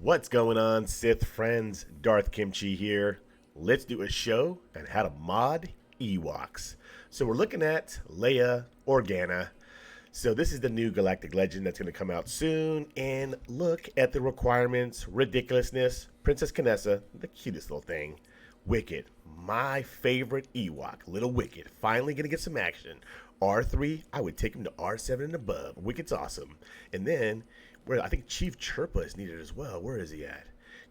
What's going on, Sith friends? Darth Kimchi here. Let's do a show on how to mod Ewoks. So we're looking at Leia Organa. So this is the new Galactic Legend that's going to come out soon. And look at the requirements, ridiculousness. Princess Kinessa, the cutest little thing. Wicket, my favorite Ewok, Little Wicket, finally going to get some action. R3, I would take him to R7 and above. Wicket's awesome. And then, where I think Chief Chirpa is needed as well. Where is he at?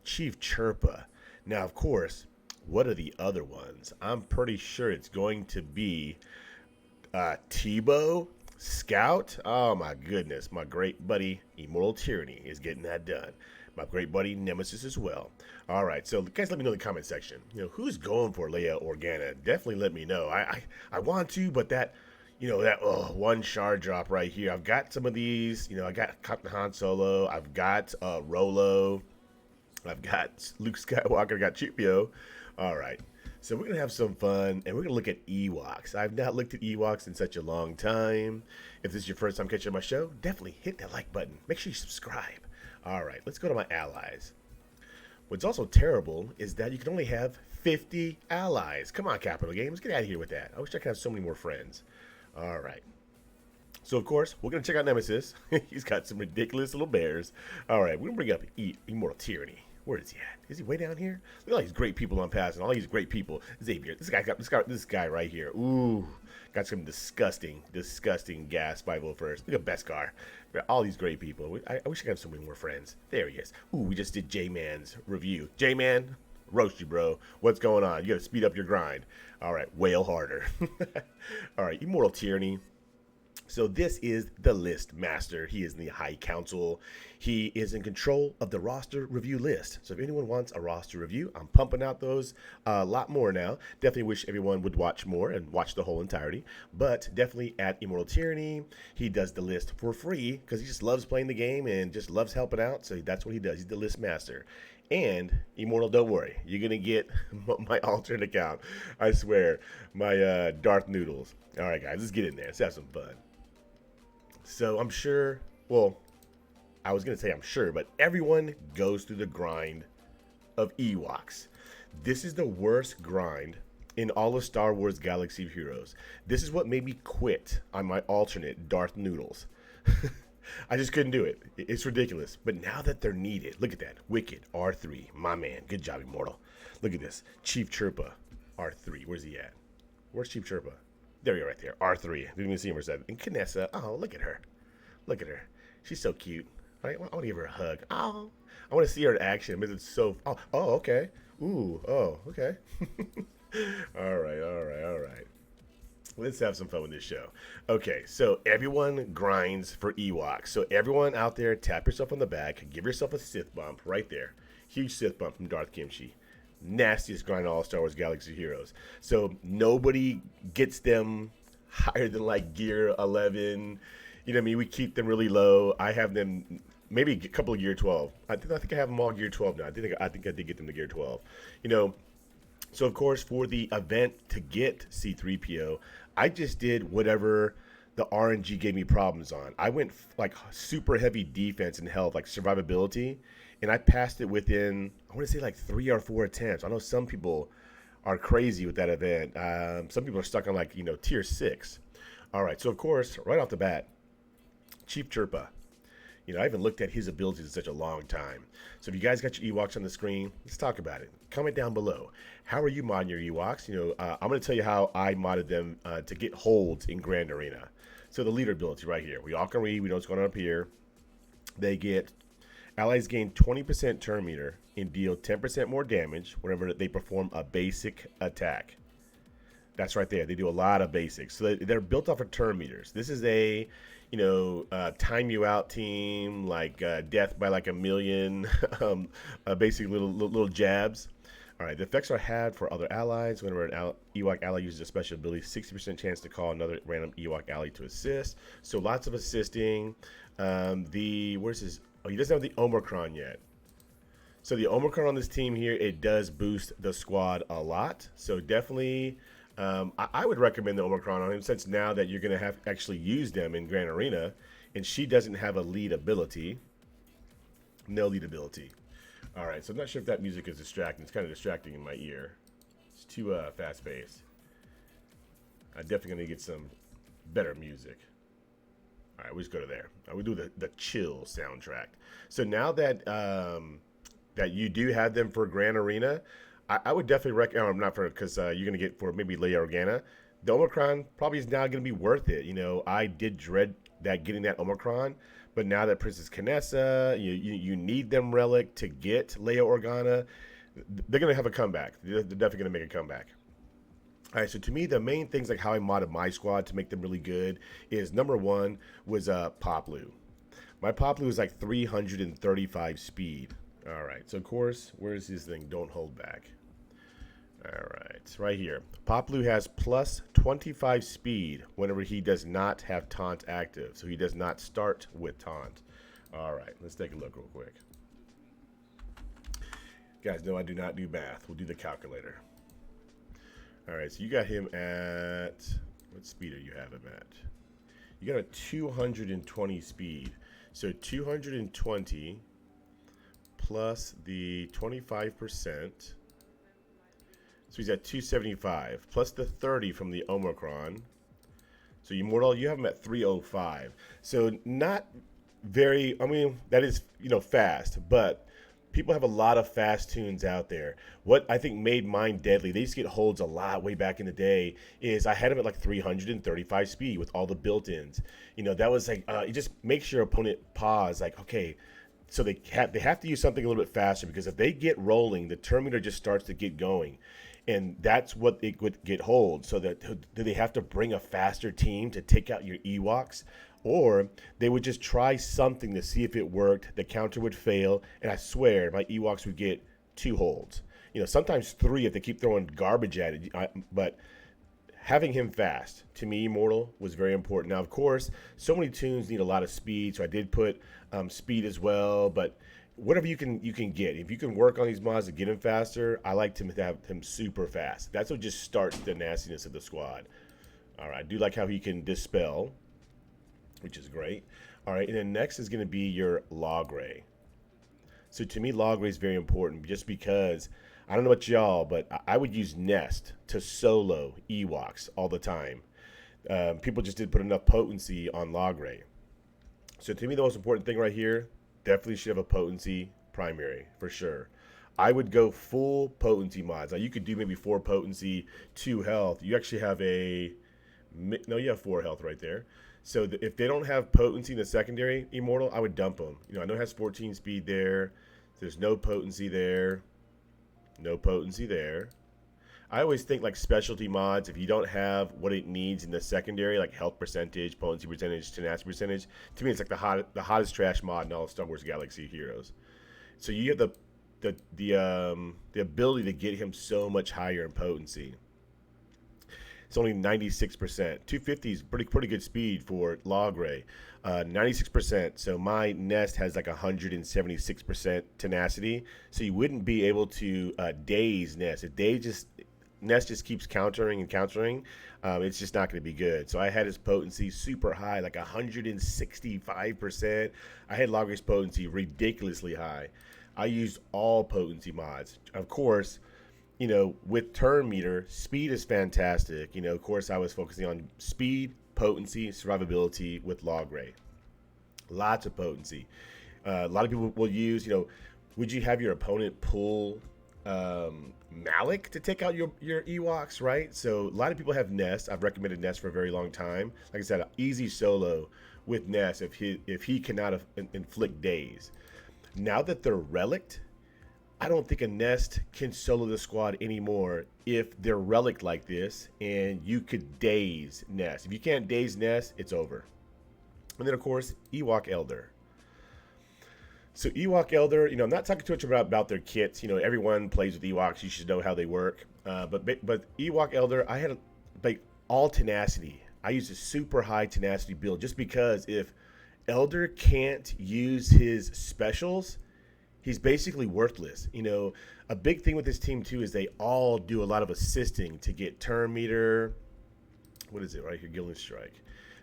Chief Chirpa. Now, of course, what are the other ones? I'm pretty sure it's going to be Tebow, Scout. Oh my goodness, my great buddy Immortal Tyranny is getting that done. My great buddy Nemesis as well. All right, so guys, let me know in the comment section. Who's going for Leia Organa? Definitely let me know. I want to, but that one shard drop right here. I've got some of these. I got Captain Han Solo. I've got Rolo. I've got Luke Skywalker. I got Chipio. All right. So we're going to have some fun, and we're going to look at Ewoks. I've not looked at Ewoks in such a long time. If this is your first time catching my show, definitely hit that like button. Make sure you subscribe. All right. Let's go to my allies. What's also terrible is that you can only have 50 allies. Come on, Capital Games. Get out of here with that. I wish I could have so many more friends. All right. So, of course, we're going to check out Nemesis. He's got some ridiculous little bears. All right. We're going to bring up Immortal Tyranny. Where is he at? Is he way down here? Look at all these great people I'm passing. All these great people. Xavier. This guy right here. Ooh. Got some disgusting gas 501st. Look at Beskar. All these great people. I wish I could have so many more friends. There he is. Ooh, we just did J-Man's review. J-Man, roast you, bro. What's going on? You got to speed up your grind. All right, wail harder. All right, Immortal Tyranny. So this is the list master. He is in the High Council. He is in control of the roster review list. So if anyone wants a roster review, I'm pumping out those a lot more now. Definitely wish everyone would watch more and watch the whole entirety. But definitely at Immortal Tyranny, he does the list for free because he just loves playing the game and just loves helping out. So that's what he does. He's the list master. And Immortal, don't worry, you're gonna get my alternate account. I swear, my Darth Noodles. All right, guys, let's get in there. Let's have some fun. So I'm sure. Well, I was gonna say I'm sure, but everyone goes through the grind of Ewoks. This is the worst grind in all of Star Wars Galaxy of Heroes. This is what made me quit on my alternate Darth Noodles. I just couldn't do it. It's ridiculous. But now that they're needed, look at that. Wicked, R3. My man. Good job, Immortal. Look at this. Chief Chirpa, R3. Where's he at? Where's Chief Chirpa? There you are right there. R3. Didn't even see him for a second. And Kinessa. Oh, look at her. Look at her. She's so cute. I want to give her a hug. Oh. I want to see her in action. But it's so... Oh, okay. Ooh. Oh, okay. All right. Let's have some fun with this show. Okay, so everyone grinds for Ewoks. So everyone out there, tap yourself on the back. Give yourself a Sith bump right there. Huge Sith bump from Darth Kimchi. Nastiest grind in all Star Wars Galaxy Heroes. So nobody gets them higher than like gear 11. You know what I mean? We keep them really low. I have them maybe a couple of gear 12. I think I have them all gear 12 now. I think I did get them to gear 12. So of course, for the event to get C-3PO, I just did whatever the RNG gave me problems on. I went like super heavy defense and health, like survivability, and I passed it within, I want to say like 3 or 4 attempts. I know some people are crazy with that event. Some people are stuck on like, tier 6. All right, so of course, right off the bat, Chief Chirpa. I haven't looked at his abilities in such a long time. So if you guys got your Ewoks on the screen, let's talk about it. Comment down below. How are you modding your Ewoks? I'm going to tell you how I modded them to get holds in Grand Arena. So the leader ability right here. We all can read. We know what's going on up here. They get, allies gain 20% turn meter and deal 10% more damage whenever they perform a basic attack. That's right there. They do a lot of basics. So they're built off of turn meters. This is a time you out team, like death by like a million, basic little jabs. All right, the effects are had for other allies. Whenever an Ewok ally uses a special ability, 60% chance to call another random Ewok ally to assist. So lots of assisting. Where's his? Oh, he doesn't have the Omicron yet. So the Omicron on this team here, it does boost the squad a lot. So definitely, I would recommend the Omicron on him, since now that you're going to have actually use them in Grand Arena, and she doesn't have a lead ability. No lead ability. All right, so I'm not sure if that music is distracting. It's kind of distracting in my ear. It's too fast paced. I'm definitely gonna get some better music. All right, we just go to there. We do the chill soundtrack. So now that that you do have them for Grand Arena, I would definitely recommend. Not for because you're gonna get for maybe Leia Organa. The Omicron probably is now gonna be worth it. You know, I did dread that getting that Omicron, but now that Princess Canessa, you need them Relic to get Leia Organa. They're gonna have a comeback. They're definitely gonna make a comeback. All right, so to me, the main things like how I modded my squad to make them really good is number one was Poplu. My Poplu is like 335 speed. All right, so of course, where's this thing? Don't hold back. All right, right here. Poplu has plus 25 speed whenever he does not have taunt active, so he does not start with taunt. All right, let's take a look real quick. Guys, no, I do not do math. We'll do the calculator. All right, so you got him at, what speed do you have him at? You got a 220 speed. So 220 plus the 25%. So he's at 275 plus the 30 from the Omicron. So Immortal, you have him at 305. So not very, I mean, that is, fast, but people have a lot of fast tunes out there. What I think made mine deadly, they used to get holds a lot way back in the day, is I had them at like 335 speed with all the built-ins. That was like, it just makes your opponent pause, like, okay, so they have to use something a little bit faster, because if they get rolling, the turn meter just starts to get going. And that's what it would get hold. So that do they have to bring a faster team to take out your Ewoks? Or they would just try something to see if it worked. The counter would fail, and I swear my Ewoks would get 2 holds. Sometimes 3 if they keep throwing garbage at it. But having him fast, to me, Immortal was very important. Now, of course, so many tunes need a lot of speed, so I did put speed as well. But whatever you can get, if you can work on these mods to get him faster, I like to have him super fast. That's what just starts the nastiness of the squad. All right, I do like how he can dispel, which is great. All right, and then next is going to be your Logray. So to me, Logray is very important, just because, I don't know about y'all, but I would use Nest to solo Ewoks all the time. People just didn't put enough potency on Logray. So to me, the most important thing right here, definitely should have a potency primary, for sure. I would go full potency mods. Now, you could do maybe 4 potency, 2 health. You actually have no, you have 4 health right there. So if they don't have potency in the secondary Immortal, I would dump them. I know it has 14 speed there. There's no potency there. No potency there. I always think like specialty mods, if you don't have what it needs in the secondary, like health percentage, potency percentage, tenacity percentage, to me it's like the hottest trash mod in all of Star Wars Galaxy Heroes. So you have the ability to get him so much higher in potency. It's only 96%. 250 is pretty good speed for Logray. 96%. So my Nest has like 176% tenacity. So you wouldn't be able to daze Nest. If Nest just keeps countering and countering, it's just not going to be good. So I had his potency super high, like 165%. I had Logray's potency ridiculously high. I used all potency mods. Of course, with turn meter, speed is fantastic. Of course, I was focusing on speed, potency, survivability with Logray. Lots of potency. A lot of people will use, would you have your opponent pull Malik to take out your Ewoks, right? So a lot of people have Nest. I've recommended Nest for a very long time. Like I said, easy solo with Nest if he cannot inflict daze. Now that they're relicked, I don't think a Nest can solo the squad anymore if they're relic like this, and you could daze Nest. If you can't daze Nest, it's over. And then, of course, Ewok Elder. So Ewok Elder, I'm not talking too much about their kits. Everyone plays with Ewoks. You should know how they work. But Ewok Elder, I had like all tenacity. I used a super high tenacity build just because if Elder can't use his specials, he's basically worthless. A big thing with this team too is they all do a lot of assisting to get turn meter. What is it right here? Gillen Strike.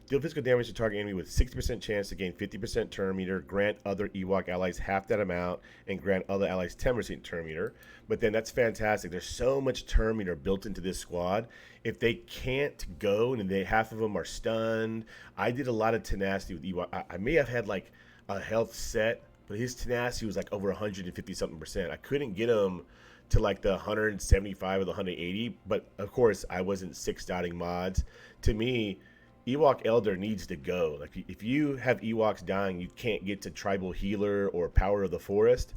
Deal physical damage to target enemy with 60% chance to gain 50% turn meter, grant other Ewok allies half that amount, and grant other allies 10% turn meter. But then that's fantastic. There's so much turn meter built into this squad. If they can't go and half of them are stunned, I did a lot of tenacity with Ewok. I may have had like a health set, but his tenacity was like over 150 something percent. I couldn't get him to like the 175 or the 180, but of course I wasn't 6-dotting mods. To me, Ewok Elder needs to go. Like if you have Ewoks dying, you can't get to Tribal Healer or Power of the Forest.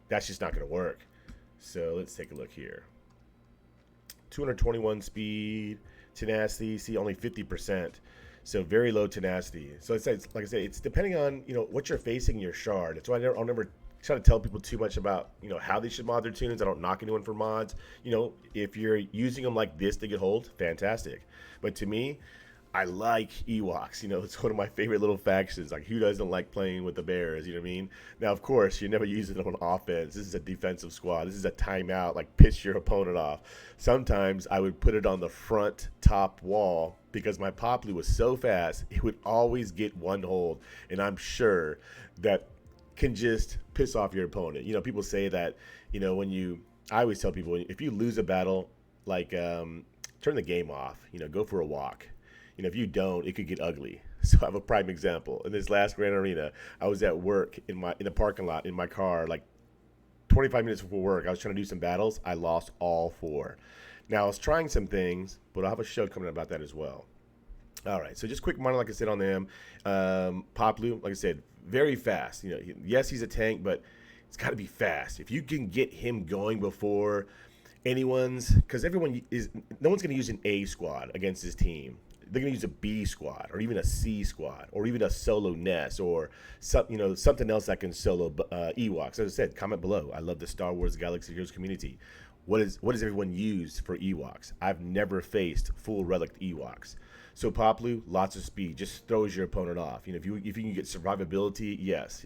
That's just not going to work. So let's take a look here. 221 speed, tenacity, see only 50%. So very low tenacity. So it's like I said, it's depending on what you're facing in your shard. That's why I'll never try to tell people too much about how they should mod their tunes. I don't knock anyone for mods. If you're using them like this to get hold, fantastic. But to me, I like Ewoks. It's one of my favorite little factions. Like, who doesn't like playing with the bears? You know what I mean? Now, of course, you're never using it on offense. This is a defensive squad. This is a timeout. Like, piss your opponent off. Sometimes I would put it on the front top wall because my Poplu was so fast, it would always get one hold. And I'm sure that can just piss off your opponent. People say that, I always tell people, if you lose a battle, like, turn the game off, go for a walk. If you don't, it could get ugly. So I have a prime example. In this last Grand Arena, I was at work in the parking lot in my car, like 25 minutes before work. I was trying to do some battles. I lost all 4. Now, I was trying some things, but I'll have a show coming about that as well. All right, so just quick minor, like I said, on them. Poplu, like I said, very fast. Yes, he's a tank, but it's got to be fast. If you can get him going before anyone's, because no one's going to use an A squad against his team. They're going to use a B squad or even a C squad or even a solo Ness or something else that can solo Ewoks. As I said, comment below. I love the Star Wars Galaxy Heroes community. What does everyone use for Ewoks? I've never faced full Relic Ewoks. So Poplu, lots of speed, just throws your opponent off. If you can get survivability, yes.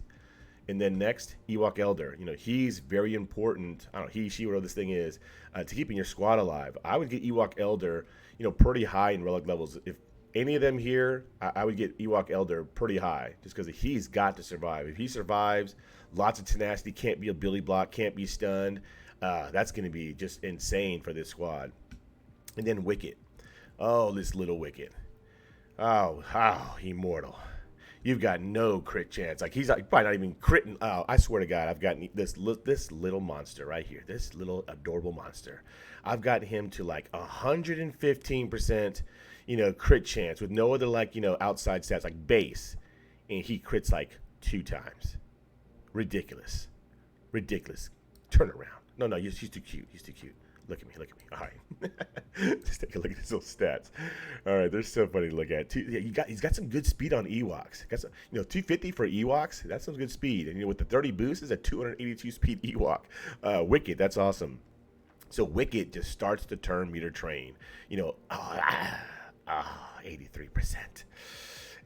And then next, Ewok Elder. He's very important. I don't know, he, she, whatever this thing is, to keeping your squad alive. I would get Ewok Elder, pretty high in relic levels. If any of them here, I would get Ewok Elder pretty high, just because he's got to survive. If he survives, lots of tenacity, can't be a Billy block, can't be stunned. That's going to be just insane for this squad. And then Wicket. Oh, this little Wicket. Oh, immortal. You've got no crit chance. Like, he's probably not even critting. Oh, I swear to God, I've got this little monster right here. This little adorable monster. I've got him to like 115%, crit chance with no other outside stats like base, and he crits like 2 times. Ridiculous. Turn around. No, he's too cute. Look at me. All right. Just take a look at his little stats. All right, they're so funny to look at. He's got some good speed on Ewoks. Got some, 250 for Ewoks. That's some good speed. And with the 30 boost, is a 282 speed Ewok. Wicket, that's awesome. So Wicket just starts the turn meter train. 83%.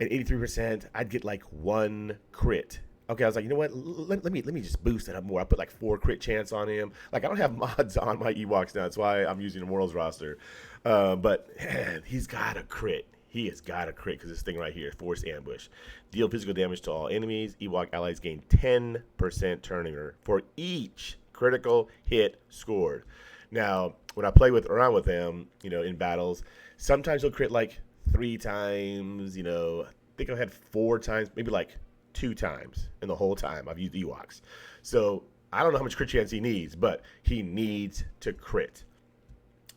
At 83%, I'd get like 1 crit. Okay, I was like, you know what? Let me just boost it up more. I put like 4 crit chance on him. Like, I don't have mods on my Ewoks now. That's why I'm using the Immortals roster. But man, he's got a crit. He has got a crit because this thing right here, Force Ambush. Deal physical damage to all enemies. Ewok allies gain 10% turn meter for each critical hit scored. Now, when I play around with him, in battles, sometimes he'll crit like 3 times. I think I've had 4 times, maybe like 2 times in the whole time I've used Ewoks. So I don't know how much crit chance he needs, but he needs to crit.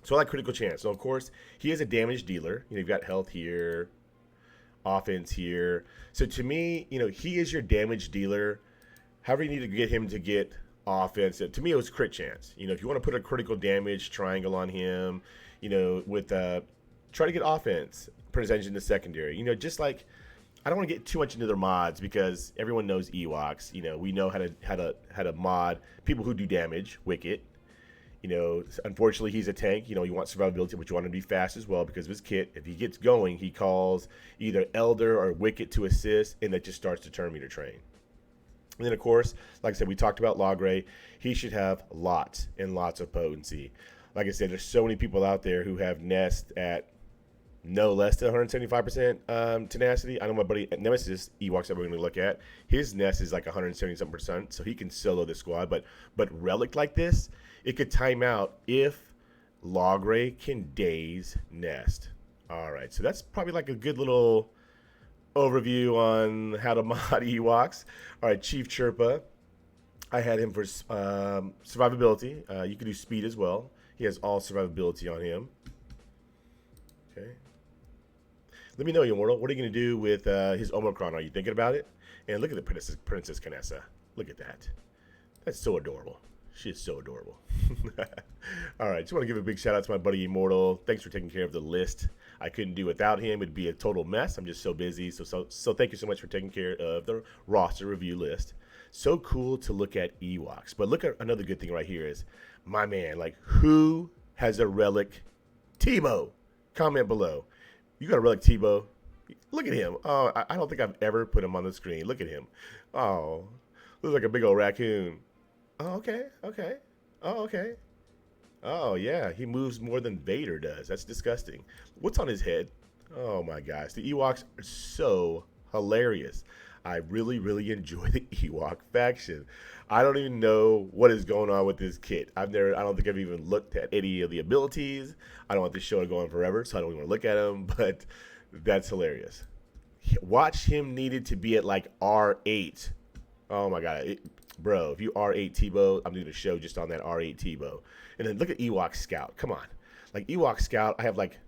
So I like critical chance. So of course he is a damage dealer. You've got health here, offense here. So to me, he is your damage dealer. However you need to get him to get offense. To me, it was crit chance. If you want to put a critical damage triangle on him, with try to get offense, percentage in the secondary. Just like, I don't want to get too much into their mods because everyone knows Ewoks. We know how to mod people who do damage. Wicket. Unfortunately, he's a tank. You want survivability, but you want him to be fast as well because of his kit. If he gets going, he calls either Elder or Wicket to assist, and that just starts the turn meter train. And then, of course, like I said, we talked about Logray. He should have lots and lots of potency. Like I said, there's so many people out there who have Nest at no less than 175% tenacity. I know my buddy Nemesis Ewoks that we're going to look at. His nest is like 170%, so he can solo the squad. But Relic like this, it could time out if Logray can daze nest. All right, so that's probably like a good little overview on how to mod Ewoks. All right, Chief Chirpa. I had him for survivability. You can do speed as well. He has all survivability on him. Okay. Let me know, Immortal. What are you going to do with his Omicron? Are you thinking about it? And look at the Princess Canessa. Look at that. That's so adorable. She is so adorable. All right. Just want to give a big shout out to my buddy Immortal. Thanks for taking care of the list. I couldn't do without him. It'd be a total mess. I'm just so busy. So thank you so much for taking care of the roster review list. So cool to look at Ewoks. But look at another good thing right here is, my man, like, who has a Relic Tebow? Comment below. You got a Relic Tebow? Look at him. Oh, I don't think I've ever put him on the screen. Look at him. Oh, looks like a big old raccoon. Oh, okay. Oh, okay. Oh, yeah. He moves more than Vader does. That's disgusting. What's on his head? Oh, my gosh. The Ewoks are so hilarious. I really, really enjoy the Ewok faction. I don't even know what is going on with this kit. I don't think I've even looked at any of the abilities. I don't want this show to go on forever, so I don't even want to look at him, but that's hilarious. Watch him needed to be at like R8. Oh my God. Bro, if you R8 Tebow, I'm doing a show just on that R8 Tebow. And then look at Ewok Scout. Come on. Like Ewok Scout, I have like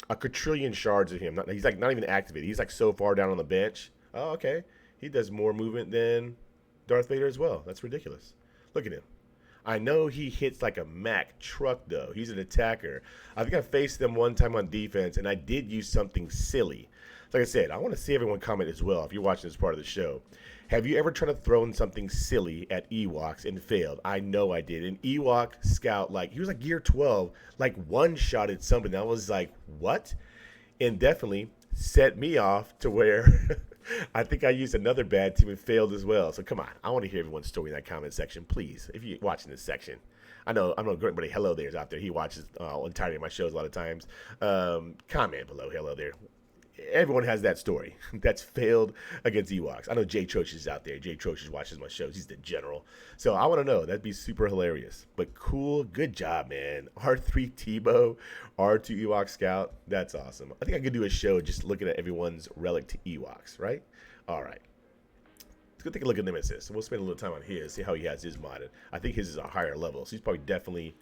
a quadrillion shards of him. He's like not even activated. He's like so far down on the bench. Oh, okay. He does more movement than Darth Vader as well. That's ridiculous. Look at him. I know he hits like a Mack truck, though. He's an attacker. I think I faced them one time on defense, and I did use something silly. Like I said, I want to see everyone comment as well if you're watching this part of the show. Have you ever tried to throw in something silly at Ewoks and failed? I know I did. An Ewok Scout, like, he was like gear 12, like one-shotted something. I was like, what? And definitely set me off to where I think I used another bad team and failed as well. So come on, I want to hear everyone's story in that comment section, please. If you're watching this section, I know everybody. Hello there's out there. He watches entirely of my shows a lot of times. Comment below. Hello there. Everyone has that story that's failed against Ewoks. I know Jay Troches is out there. Jay Troches watches my shows. He's the general. So I want to know. That'd be super hilarious. But cool. Good job, man. R3 Tebow, R2 Ewok Scout. That's awesome. I think I could do a show just looking at everyone's Relic to Ewoks, right? All right. Let's go take a look at Nemesis. We'll spend a little time on his, see how he has his modded. I think his is a higher level, so he's probably definitely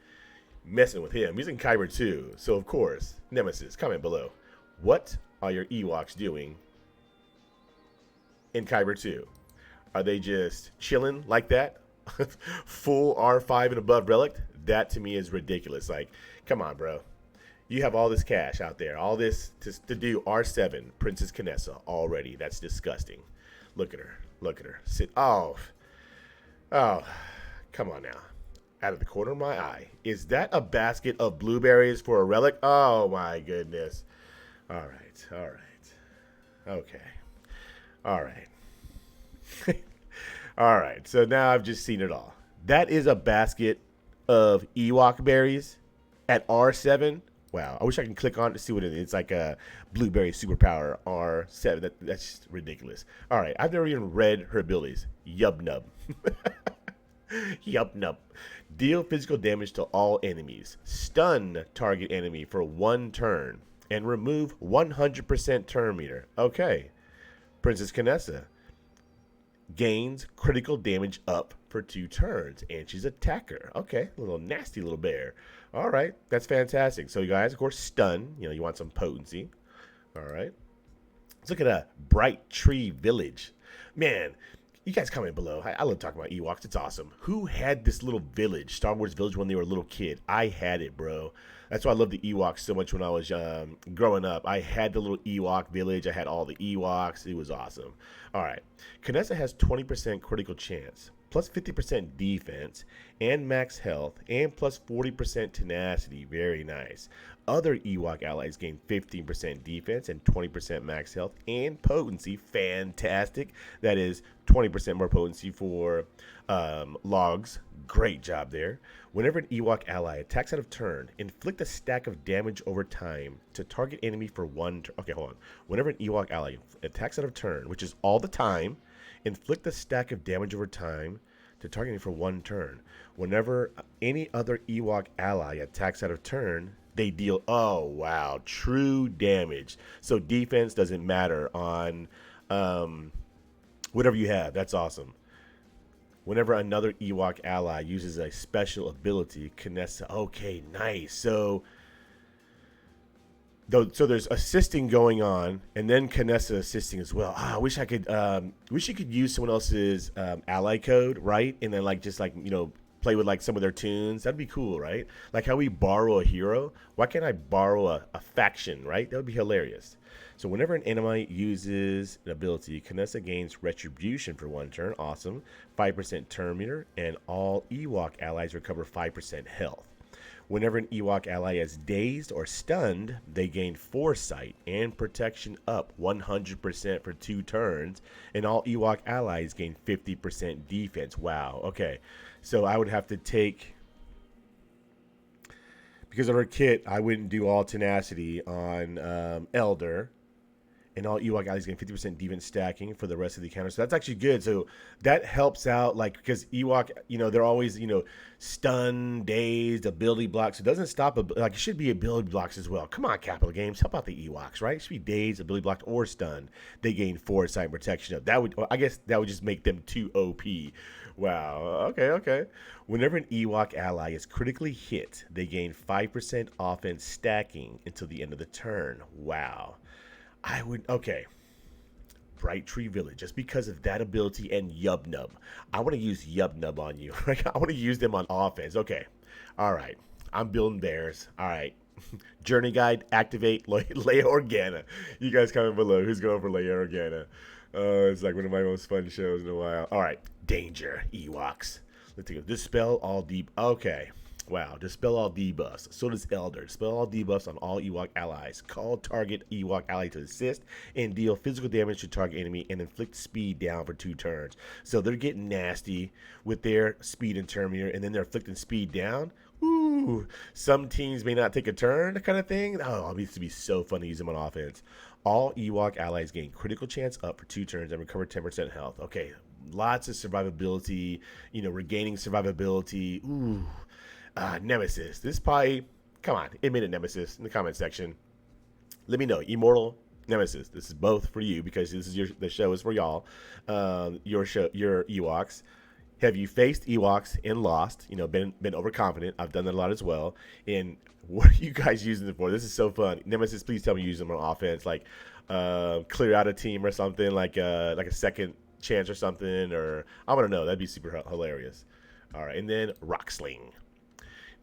messing with him. He's in Kyber too. So, of course, Nemesis, comment below. What are your Ewoks doing in Kyber 2? Are they just chilling like that? Full R5 and above Relic? That to me is ridiculous. Like, come on, bro. You have all this cash out there, all this to do R7, Princess Canessa already. That's disgusting. Look at her. Look at her. Sit. Oh, come on now. Out of the corner of my eye. Is that a basket of blueberries for a Relic? Oh, my goodness. All right. Okay. All right. All right. So now I've just seen it all. That is a basket of Ewok berries at R7. Wow. I wish I could click on it to see what it is. It's like a blueberry superpower R7. That's just ridiculous. All right. I've never even read her abilities. Yub nub. Yup nub. Deal physical damage to all enemies. Stun target enemy for 1 turn. And remove 100% turn meter. Okay. Princess Canessa gains critical damage up for 2 turns. And she's attacker. Okay. A little nasty little bear. All right. That's fantastic. So, you guys, of course, stun. You know, you want some potency. All right. Let's look at a Bright Tree Village. Man, you guys comment below. I love talking about Ewoks. It's awesome. Who had this little village, Star Wars Village, when they were a little kid? I had it, bro. That's why I love the Ewoks so much when I was growing up. I had the little Ewok village. I had all the Ewoks. It was awesome. All right. Canessa has 20% critical chance, plus 50% defense, and max health, and plus 40% tenacity. Very nice. Other Ewok allies gain 15% defense and 20% max health and potency. Fantastic. That is 20% more potency for logs, Great job there. Whenever an Ewok ally attacks out of turn, inflict a stack of damage over time to target enemy for one turn. Okay, hold on. Whenever an Ewok ally attacks out of turn, which is all the time, inflict a stack of damage over time to target enemy for one turn. Whenever any other Ewok ally attacks out of turn, they deal, oh wow, true damage. So defense doesn't matter on whatever you have. That's awesome. Whenever another Ewok ally uses a special ability, Kinessa. Okay, nice. So there's assisting going on, and then Kinessa assisting as well. I wish I could. Wish you could use someone else's ally code, right? And then just play with some of their tunes. That'd be cool, right? Like how we borrow a hero. Why can't I borrow a faction, right? That would be hilarious. So whenever an enemy uses an ability, Kinessa gains Retribution for one turn. Awesome. 5% turn meter, and all Ewok allies recover 5% health. Whenever an Ewok ally is dazed or stunned, they gain Foresight and Protection up 100% for 2 turns, and all Ewok allies gain 50% defense. Wow. Okay. So I would have to take, because of her kit, I wouldn't do all tenacity on Elder. And all Ewok allies gain 50% defense stacking for the rest of the counter. So that's actually good. So that helps out, because Ewok, they're always, stunned, dazed, ability blocks. So it doesn't stop, it should be ability blocks as well. Come on, Capital Games, help out the Ewoks, right? It should be dazed, ability blocked, or stunned. They gain foresight and protection. I guess that would just make them too OP. Wow. Okay. Whenever an Ewok ally is critically hit, they gain 5% offense stacking until the end of the turn. Wow. Okay. Bright Tree Village, just because of that ability, and Yubnub. I want to use Yubnub on you. I want to use them on offense. Okay. All right. I'm building bears. All right. Journey Guide, activate Leia Organa. You guys comment below. Who's going for Leia Organa? It's one of my most fun shows in a while. All right. Danger, Ewoks. Let's take a dispel all deep. Okay. Wow, dispel all debuffs. So does Elder. Dispel all debuffs on all Ewok allies. Call target Ewok ally to assist and deal physical damage to target enemy and inflict speed down for 2 turns. So they're getting nasty with their speed and turn meter, and then they're inflicting speed down. Ooh, some teams may not take a turn, kind of thing. Oh, it needs to be so fun to use them on offense. All Ewok allies gain critical chance up for 2 turns and recover 10% health. Okay, lots of survivability, regaining survivability. Ooh. Nemesis. This is probably, come on, admit it, Nemesis, in the comment section. Let me know. Immortal, Nemesis. This is both for you, because this is the show is for y'all. Your Ewoks. Have you faced Ewoks and lost? Been overconfident. I've done that a lot as well. And what are you guys using them for? This is so fun. Nemesis, please tell me you use them on offense, clear out a team or something, like a second chance or something, or I want to know. That'd be super hilarious. All right, and then Rock Sling.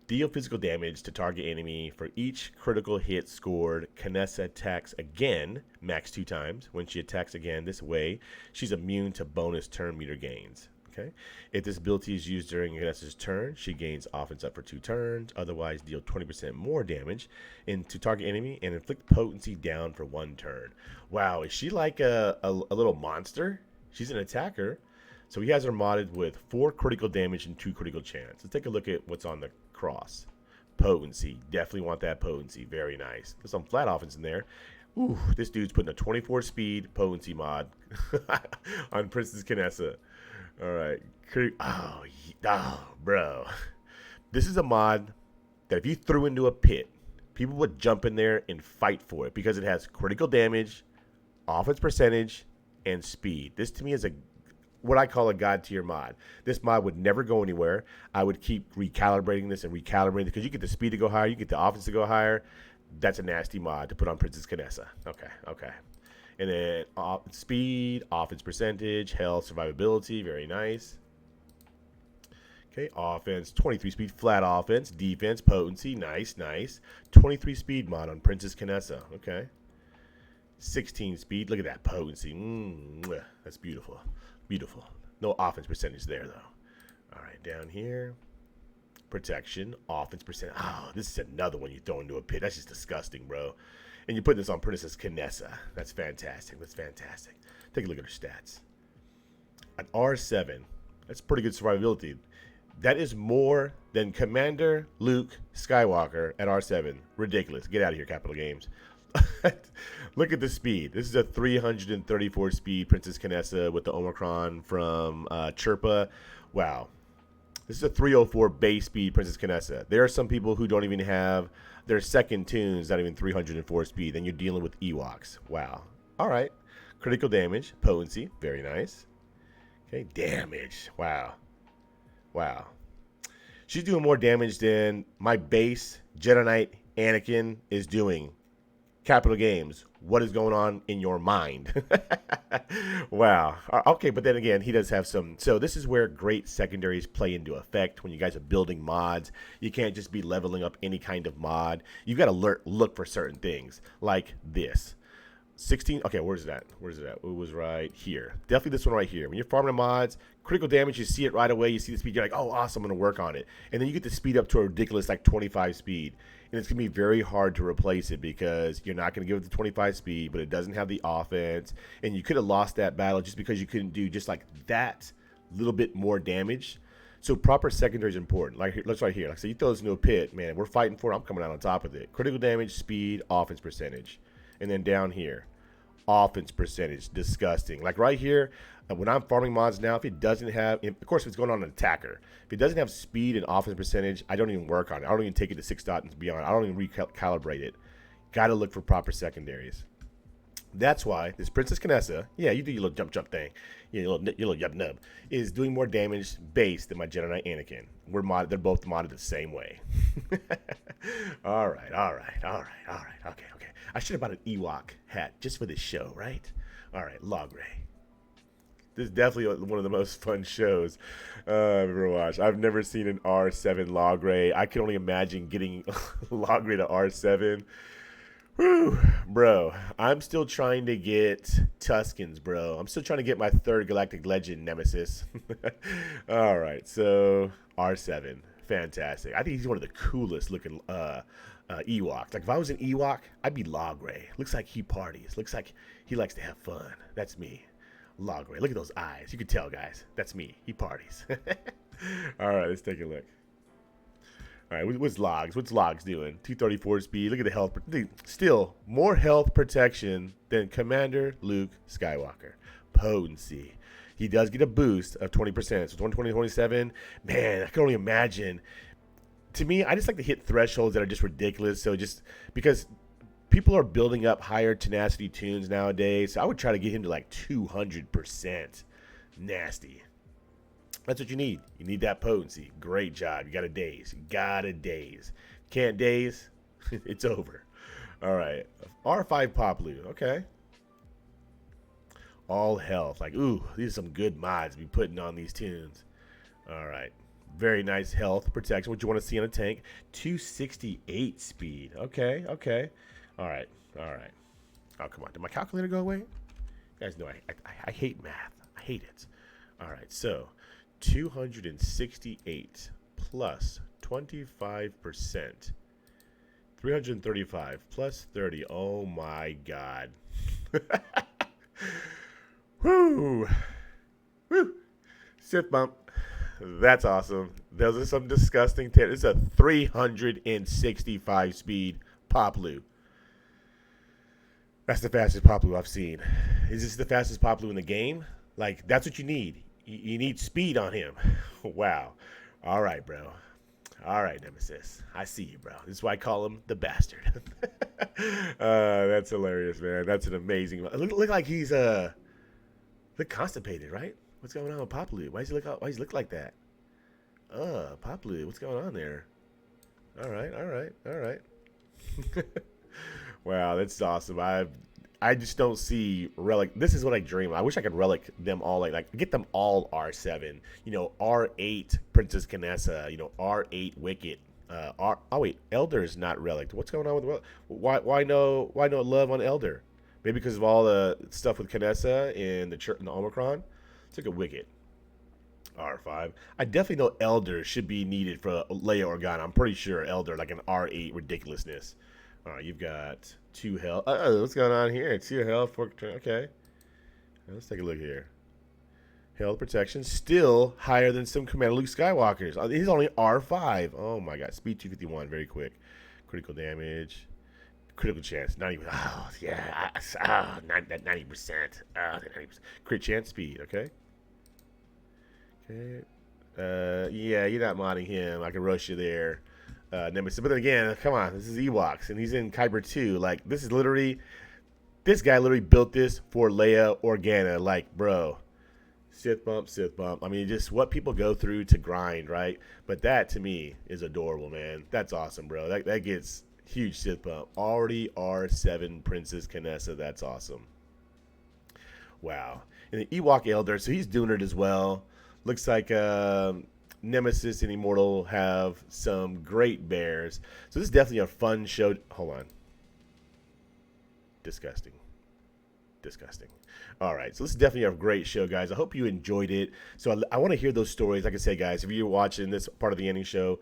Deal physical damage to target enemy for each critical hit scored. Kinessa attacks again, max 2 times. When she attacks again this way, she's immune to bonus turn meter gains. Okay. If this ability is used during Kinessa's turn, she gains offense up for 2 turns. Otherwise, deal 20% more damage to target enemy and inflict potency down for 1 turn. Wow, is she like a little monster? She's an attacker. So he has her modded with 4 critical damage and 2 critical chance. Let's take a look at what's on the cross. Potency. Definitely want that potency. Very nice. There's some flat offense in there. Ooh, this dude's putting a 24 speed potency mod on Princess Kinessa. All right. Oh, bro. This is a mod that if you threw into a pit, people would jump in there and fight for it because it has critical damage, offense percentage, and speed. This to me is what I call a god tier mod. This mod would never go anywhere. I would keep recalibrating this because you get the speed to go higher, you get the offense to go higher. That's a nasty mod to put on Princess Kinessa. Okay. And then speed, offense percentage, health, survivability, very nice. Okay, offense, 23 speed, flat offense, defense, potency, nice. 23 speed mod on Princess Kinessa. Okay. 16 speed, look at that potency. That's beautiful. No offense percentage there, though. All right, down here. Protection, offense percentage. Oh, this is another one you throw into a pit. That's just disgusting, bro. And you put this on Princess Kinessa. That's fantastic. Take a look at her stats. An R7. That's pretty good survivability. That is more than Commander Luke Skywalker at R7. Ridiculous. Get out of here, Capital Games. Look at the speed. This is a 334 speed Princess Kinessa with the Omicron from Chirpa. Wow. This is a 304 base speed Princess Kinessa. There are some people who don't even have their second tunes, not even 304 speed. Then you're dealing with Ewoks. Wow. All right. Critical damage, potency, very nice. Okay, damage. Wow. Wow. She's doing more damage than my base Jedi Knight Anakin is doing. Capital Games, what is going on in your mind? Wow. Okay, but then again, he does have some. So this is where great secondaries play into effect when you guys are building mods. You can't just be leveling up any kind of mod. You've got to look for certain things like this. 16. Okay, where's that? Where's it at? It was right here. Definitely this one right here. When you're farming mods, critical damage, you see it right away. You see the speed. You're like, oh, awesome. I'm going to work on it. And then you get to speed up to a ridiculous like 25 speed. And it's going to be very hard to replace it because you're not going to give it the 25 speed, but it doesn't have the offense. And you could have lost that battle just because you couldn't do just like that little bit more damage. So proper secondary is important. Like, let's right here. Like, so you throw this into a pit, man. We're fighting for it. I'm coming out on top of it. Critical damage, speed, offense percentage. And then down here, offense percentage, disgusting. Like right here, when I'm farming mods now, if it doesn't have, of course, if it's going on an attacker, if it doesn't have speed and offense percentage, I don't even work on it. I don't even take it to 6 dot and beyond. I don't even recalibrate it. Got to look for proper secondaries. That's why this Princess Kinessa, yeah, you do your little jump thing, your little yub nub, is doing more damage base than my Jedi Knight Anakin. They're both modded the same way. All right. Okay. I should have bought an Ewok hat just for this show, right? All right, Logray. This is definitely one of the most fun shows I've ever watched. I've never seen an R7 Logray. I can only imagine getting Logray to R7. Whew, bro, I'm still trying to get Tuskens, bro. I'm still trying to get my 3rd Galactic Legend Nemesis. All right, so R7, fantastic. I think he's one of the coolest looking Ewoks. Like if I was an Ewok, I'd be Logray. Looks like he parties. Looks like he likes to have fun. That's me, Logray. Look at those eyes. You can tell, guys. That's me. He parties. All right, let's take a look. All right, what's Logs? What's Logs doing? 234 speed. Look at the health. Still, more health protection than Commander Luke Skywalker. Potency. He does get a boost of 20%. So 20, 27. Man, I can only imagine. To me, I just like to hit thresholds that are just ridiculous. So just because people are building up higher tenacity tunes nowadays, so I would try to get him to like 200%. Nasty. That's what you need. You need that potency. Great job. You got a daze. Can't daze? It's over. All right. R5 Poplu. Okay. All health. Like, ooh, these are some good mods to be putting on these tunes. All right. Very nice health protection. What you want to see on a tank. 268 speed. Okay. All right. Oh, come on. Did my calculator go away? You guys know I hate math. I hate it. All right. So 268 plus 25%. 335 plus 30. Oh my God. Woo. Sith bump. That's awesome. Those are some disgusting. It's a 365 speed Poplu. That's the fastest Poplu I've seen. Is this the fastest Poplu in the game? Like, that's what you need. You need speed on him. Wow. All right, bro. All right, Nemesis. I see you, bro. This is why I call him the bastard. That's hilarious, man. That's an amazing. Look like he's look constipated, right? What's going on with Poplu? Why does he look like that? Poplu, what's going on there? All right. Wow, that's awesome. I just don't see Relic. This is what I dream. I wish I could Relic them all, like get them all R7. R8 Princess Kinessa. R8 Wicket. Oh wait, Elder is not Relic. What's going on with Relic? Why no love on Elder? Maybe because of all the stuff with Kinessa and the Omicron. Let's look at Wicket. R5. I definitely know Elder should be needed for Leia Organa. I'm pretty sure Elder, like an R8 ridiculousness. All right, you've got 2 health. What's going on here? 2 health. Okay. Let's take a look here. Hail protection. Still higher than some Commander Luke Skywalkers. He's only R5. Oh my god. Speed 251. Very quick. Critical damage. Critical chance. Not even. Oh, yeah. 90%. 90%. Crit chance speed. Okay. Okay. Yeah, you're not modding him. I can rush you there. Nemesis. But then again, come on. This is Ewoks. And he's in Kyber 2. Like, this is literally. This guy literally built this for Leia Organa. Like, bro. Sith bump, Sith bump. I mean, just what people go through to grind, right? But that, to me, is adorable, man. That's awesome, bro. That gets huge Sith bump. Already R7 Princess Knesset. That's awesome. Wow. And the Ewok Elder, so he's doing it as well. Looks like Nemesis and Immortal have some great bears. So this is definitely a fun show. Hold on. Disgusting. Disgusting. All right, so this is definitely a great show, guys. I hope you enjoyed it. So I want to hear those stories. Like I said, guys, if you're watching this part of the ending show,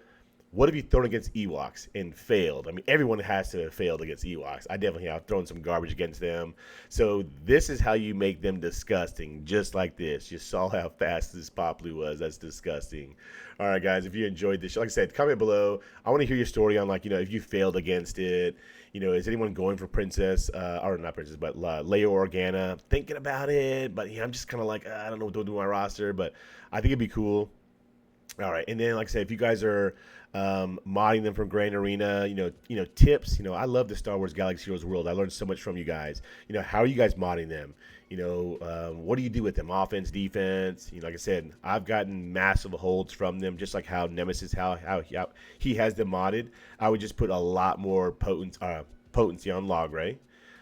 what have you thrown against Ewoks and failed? I mean, everyone has to have failed against Ewoks. I definitely have thrown some garbage against them. So this is how you make them disgusting, just like this. You saw how fast this Poplu was. That's disgusting. All right, guys, if you enjoyed this show, like I said, comment below. I want to hear your story on, like, if you failed against it. Is anyone going for Princess, or not Princess, but Leia Organa? Thinking about it, but I'm just kind of like, I don't know what to do with my roster, but I think it'd be cool. All right, and then like I said, if you guys are modding them from Grand Arena, tips. I love the Star Wars Galaxy Heroes world. I learned so much from you guys. How are you guys modding them? What do you do with them? Offense, defense. Like I said, I've gotten massive holds from them, just like how Nemesis, how he has them modded. I would just put a lot more potency on Logray.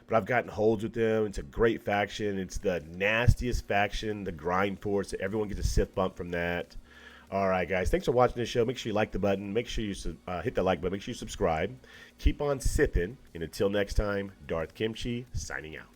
But I've gotten holds with them. It's a great faction. It's the nastiest faction, the grind force. Everyone gets a Sith bump from that. All right, guys. Thanks for watching this show. Make sure you like the button. Make sure you hit the like button. Make sure you subscribe. Keep on Sithin'. And until next time, Darth Kimchi signing out.